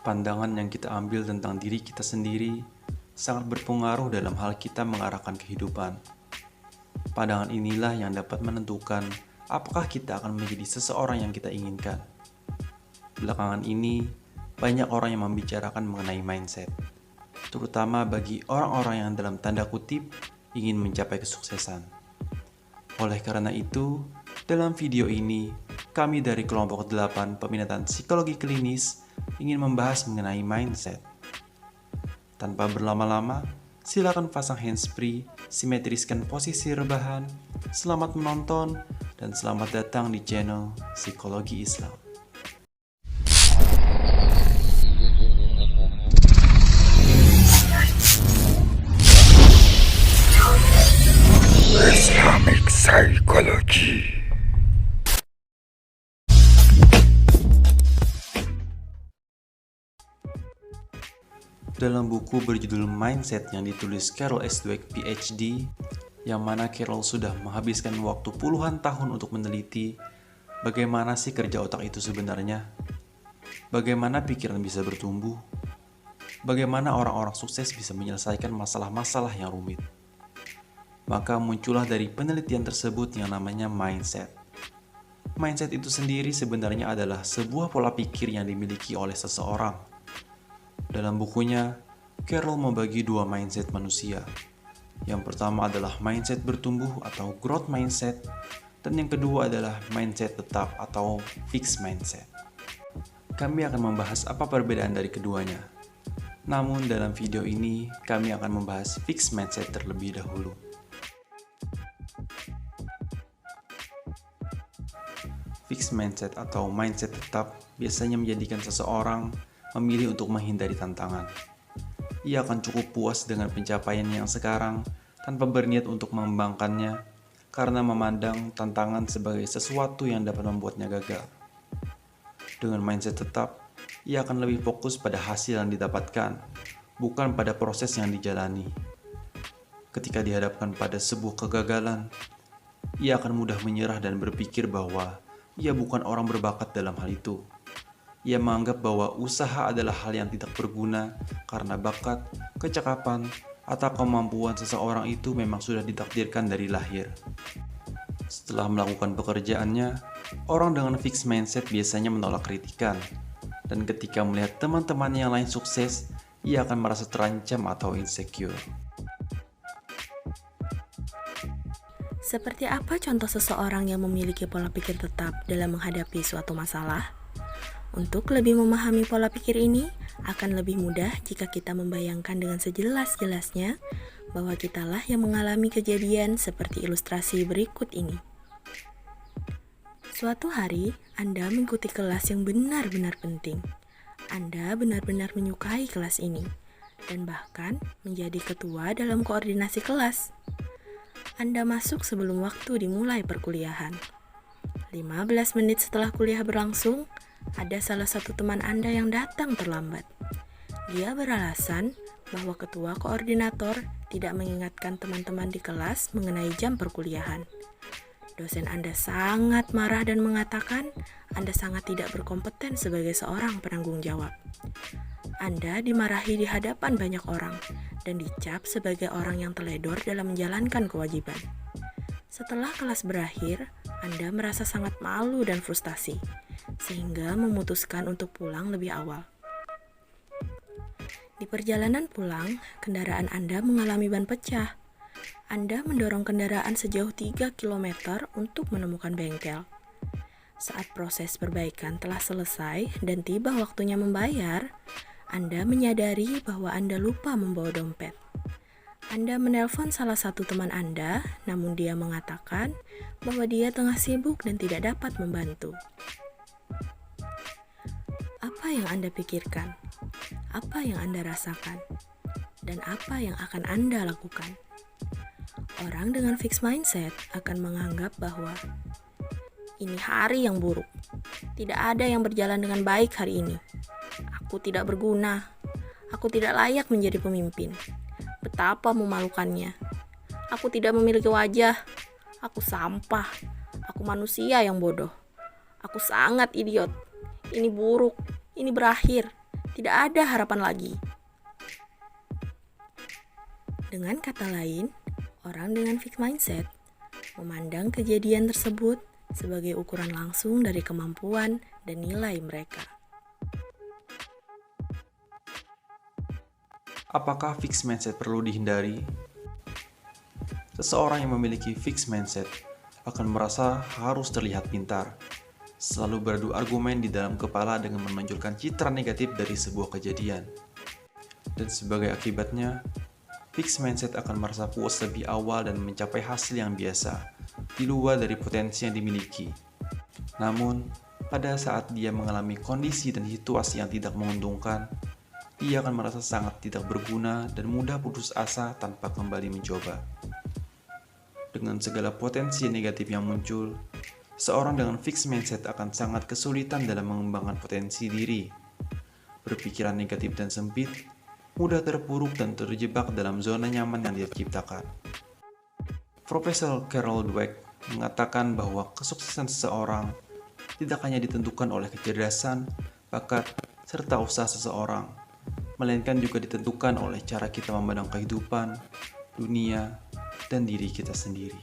Pandangan yang kita ambil tentang diri kita sendiri sangat berpengaruh dalam hal kita mengarahkan kehidupan. Pandangan inilah yang dapat menentukan apakah kita akan menjadi seseorang yang kita inginkan. Belakangan ini, banyak orang yang membicarakan mengenai mindset, terutama bagi orang-orang yang dalam tanda kutip ingin mencapai kesuksesan. Oleh karena itu, dalam video ini, kami dari kelompok 8 peminatan psikologi klinis ingin membahas mengenai mindset. Tanpa berlama-lama, silakan pasang handsfree, simetriskan posisi rebahan, selamat menonton, dan selamat datang di channel Psikologi Islam. Islamic Psychology. Dalam buku berjudul Mindset yang ditulis Carol S. Dweck PhD, yang mana Carol sudah menghabiskan waktu puluhan tahun untuk meneliti bagaimana sih kerja otak itu sebenarnya, bagaimana pikiran bisa bertumbuh, bagaimana orang-orang sukses bisa menyelesaikan masalah-masalah yang rumit. Maka muncullah dari penelitian tersebut yang namanya mindset. Mindset itu sendiri sebenarnya adalah sebuah pola pikir yang dimiliki oleh seseorang. Dalam bukunya, Carol membagi dua mindset manusia. Yang pertama adalah mindset bertumbuh atau growth mindset, dan yang kedua adalah mindset tetap atau fixed mindset. Kami akan membahas apa perbedaan dari keduanya. Namun dalam video ini, kami akan membahas fixed mindset terlebih dahulu. Fixed mindset atau mindset tetap biasanya menjadikan seseorang memilih untuk menghindari tantangan. Ia akan cukup puas dengan pencapaian yang sekarang tanpa berniat untuk mengembangkannya karena memandang tantangan sebagai sesuatu yang dapat membuatnya gagal. Dengan mindset tetap, ia akan lebih fokus pada hasil yang didapatkan, bukan pada proses yang dijalani. Ketika dihadapkan pada sebuah kegagalan, ia akan mudah menyerah dan berpikir bahwa ia bukan orang berbakat dalam hal itu. Ia menganggap bahwa usaha adalah hal yang tidak berguna karena bakat, kecakapan, atau kemampuan seseorang itu memang sudah ditakdirkan dari lahir. Setelah melakukan pekerjaannya, orang dengan fixed mindset biasanya menolak kritikan. Dan ketika melihat teman-teman yang lain sukses, ia akan merasa terancam atau insecure. Seperti apa contoh seseorang yang memiliki pola pikir tetap dalam menghadapi suatu masalah? Untuk lebih memahami pola pikir ini, akan lebih mudah jika kita membayangkan dengan sejelas-jelasnya bahwa kitalah yang mengalami kejadian seperti ilustrasi berikut ini. Suatu hari, Anda mengikuti kelas yang benar-benar penting. Anda benar-benar menyukai kelas ini, dan bahkan menjadi ketua dalam koordinasi kelas. Anda masuk sebelum waktu dimulai perkuliahan. 15 menit setelah kuliah berlangsung, ada salah satu teman Anda yang datang terlambat. Dia beralasan bahwa ketua koordinator tidak mengingatkan teman-teman di kelas mengenai jam perkuliahan. Dosen Anda sangat marah dan mengatakan Anda sangat tidak berkompeten sebagai seorang penanggung jawab. Anda dimarahi di hadapan banyak orang dan dicap sebagai orang yang teledor dalam menjalankan kewajiban. Setelah kelas berakhir, Anda merasa sangat malu dan frustasi, sehingga memutuskan untuk pulang lebih awal. Di perjalanan pulang, kendaraan Anda mengalami ban pecah. Anda mendorong kendaraan sejauh 3 km untuk menemukan bengkel. Saat proses perbaikan telah selesai dan tiba waktunya membayar, Anda menyadari bahwa Anda lupa membawa dompet. Anda menelpon salah satu teman Anda, namun dia mengatakan bahwa dia tengah sibuk dan tidak dapat membantu. Apa yang Anda pikirkan? Apa yang Anda rasakan? Dan apa yang akan Anda lakukan? Orang dengan fixed mindset akan menganggap bahwa ini hari yang buruk. Tidak ada yang berjalan dengan baik hari ini. Aku tidak berguna. Aku tidak layak menjadi pemimpin. Betapa memalukannya. Aku tidak memiliki wajah. Aku sampah. Aku manusia yang bodoh. Aku sangat idiot. Ini buruk. Ini berakhir. tidak ada harapan lagi. Dengan kata lain, orang dengan fixed mindset memandang kejadian tersebut sebagai ukuran langsung dari kemampuan dan nilai mereka. Apakah fixed mindset perlu dihindari? Seseorang yang memiliki fixed mindset akan merasa harus terlihat pintar, selalu beradu argumen di dalam kepala dengan menonjolkan citra negatif dari sebuah kejadian. Dan sebagai akibatnya, fixed mindset akan merasa puas lebih awal dan mencapai hasil yang biasa, di luar dari potensi yang dimiliki. Namun, pada saat dia mengalami kondisi dan situasi yang tidak menguntungkan, dia akan merasa sangat tidak berguna dan mudah putus asa tanpa kembali mencoba. Dengan segala potensi negatif yang muncul, seorang dengan fixed mindset akan sangat kesulitan dalam mengembangkan potensi diri. Berpikiran negatif dan sempit, mudah terpuruk dan terjebak dalam zona nyaman yang dia ciptakan. Profesor Carol Dweck mengatakan bahwa kesuksesan seseorang tidak hanya ditentukan oleh kecerdasan, bakat, serta usaha seseorang, melainkan juga ditentukan oleh cara kita memandang kehidupan, dunia, dan diri kita sendiri.